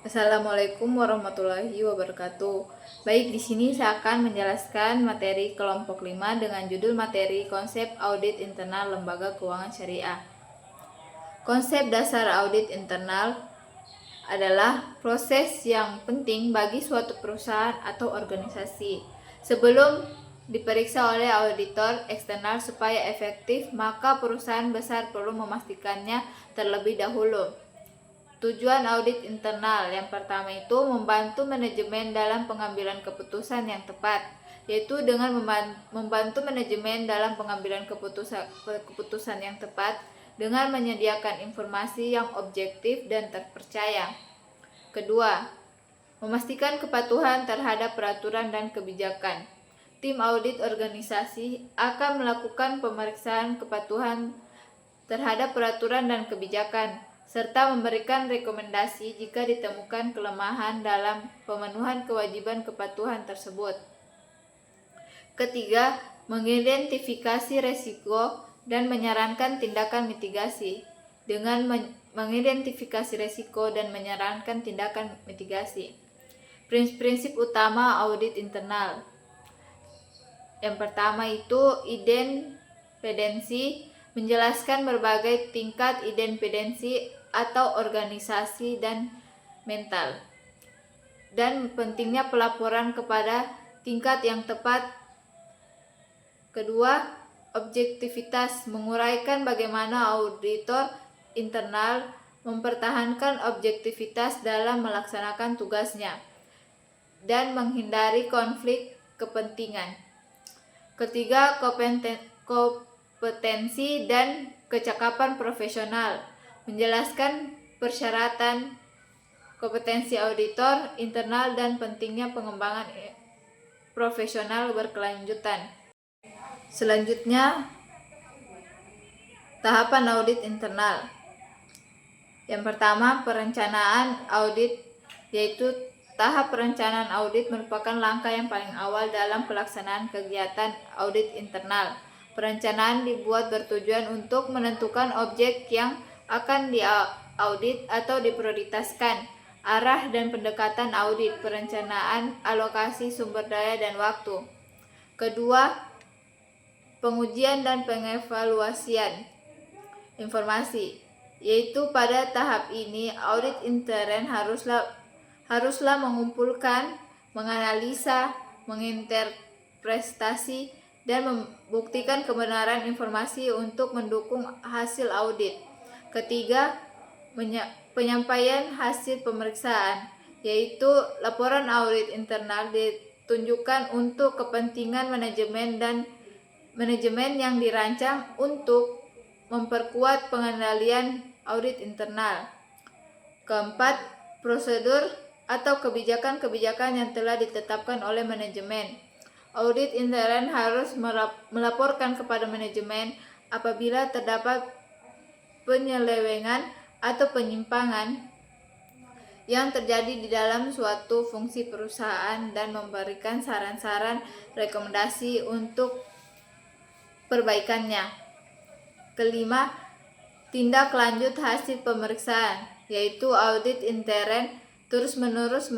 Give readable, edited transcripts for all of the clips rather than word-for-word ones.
Assalamualaikum warahmatullahi wabarakatuh. Baik, di sini saya akan menjelaskan materi kelompok 5 dengan judul materi konsep audit internal lembaga keuangan syariah. Konsep dasar audit internal adalah proses yang penting bagi suatu perusahaan atau organisasi. Sebelum diperiksa oleh auditor eksternal supaya efektif, maka perusahaan besar perlu memastikannya terlebih dahulu. Tujuan audit internal yang pertama itu membantu manajemen dalam pengambilan keputusan yang tepat, yaitu dengan membantu manajemen dalam pengambilan keputusan yang tepat dengan menyediakan informasi yang objektif dan terpercaya. Kedua, memastikan kepatuhan terhadap peraturan dan kebijakan. Tim audit organisasi akan melakukan pemeriksaan kepatuhan terhadap peraturan dan kebijakan, serta memberikan rekomendasi jika ditemukan kelemahan dalam pemenuhan kewajiban kepatuhan tersebut. Ketiga, mengidentifikasi resiko dan menyarankan tindakan mitigasi. Dengan mengidentifikasi resiko dan menyarankan tindakan mitigasi. Prinsip utama audit internal. Yang pertama itu independensi, menjelaskan berbagai tingkat independensi atau organisasi dan mental, dan pentingnya pelaporan kepada tingkat yang tepat. Kedua, objektivitas, menguraikan bagaimana auditor internal mempertahankan objektivitas dalam melaksanakan tugasnya dan menghindari konflik kepentingan. Ketiga, kompetensi dan kecakapan profesional, menjelaskan persyaratan kompetensi auditor internal dan pentingnya pengembangan profesional berkelanjutan. Selanjutnya, tahapan audit internal. Yang pertama, perencanaan audit, yaitu tahap perencanaan audit merupakan langkah yang paling awal dalam pelaksanaan kegiatan audit internal. Perencanaan dibuat bertujuan untuk menentukan objek yang akan diaudit atau diprioritaskan, arah dan pendekatan audit, perencanaan alokasi sumber daya dan waktu. Kedua, pengujian dan pengevaluasian informasi, yaitu pada tahap ini audit intern haruslah mengumpulkan, menganalisa, menginterpretasi, dan membuktikan kebenaran informasi untuk mendukung hasil audit. Ketiga, penyampaian hasil pemeriksaan, yaitu laporan audit internal ditunjukkan untuk kepentingan manajemen yang dirancang untuk memperkuat pengendalian audit internal. Keempat, prosedur atau kebijakan-kebijakan yang telah ditetapkan oleh manajemen. Audit intern harus melaporkan kepada manajemen apabila terdapat penyelewengan atau penyimpangan yang terjadi di dalam suatu fungsi perusahaan dan memberikan saran-saran rekomendasi untuk perbaikannya. Kelima, tindak lanjut hasil pemeriksaan, yaitu audit intern terus-menerus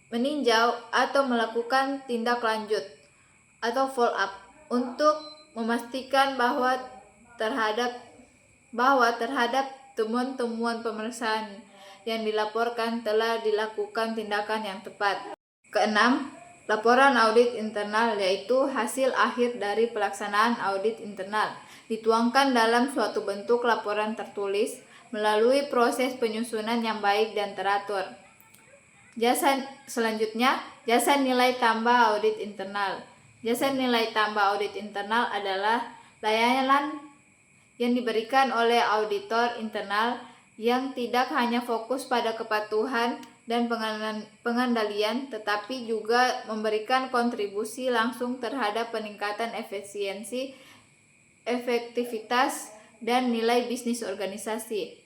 meninjau atau melakukan tindak lanjut atau follow up untuk memastikan bahwa terhadap temuan-temuan pemeriksaan yang dilaporkan telah dilakukan tindakan yang tepat. Keenam, laporan audit internal, yaitu hasil akhir dari pelaksanaan audit internal, dituangkan dalam suatu bentuk laporan tertulis melalui proses penyusunan yang baik dan teratur. Selanjutnya, jasa nilai tambah audit internal. Jasa nilai tambah audit internal adalah layanan yang diberikan oleh auditor internal yang tidak hanya fokus pada kepatuhan dan pengandalian, tetapi juga memberikan kontribusi langsung terhadap peningkatan efisiensi, efektivitas, dan nilai bisnis organisasi.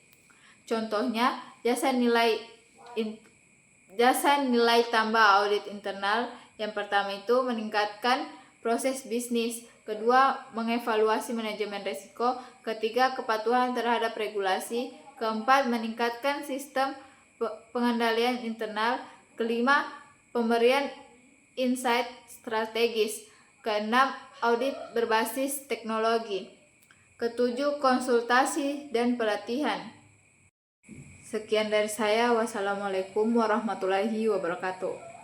Contohnya, jasa nilai tambah audit internal yang pertama itu meningkatkan proses bisnis, kedua mengevaluasi manajemen risiko, ketiga kepatuhan terhadap regulasi, keempat meningkatkan sistem pengendalian internal. Kelima, pemberian insight strategis. Keenam, audit berbasis teknologi. Ketujuh, konsultasi dan pelatihan. Sekian dari saya. Wassalamualaikum warahmatullahi wabarakatuh.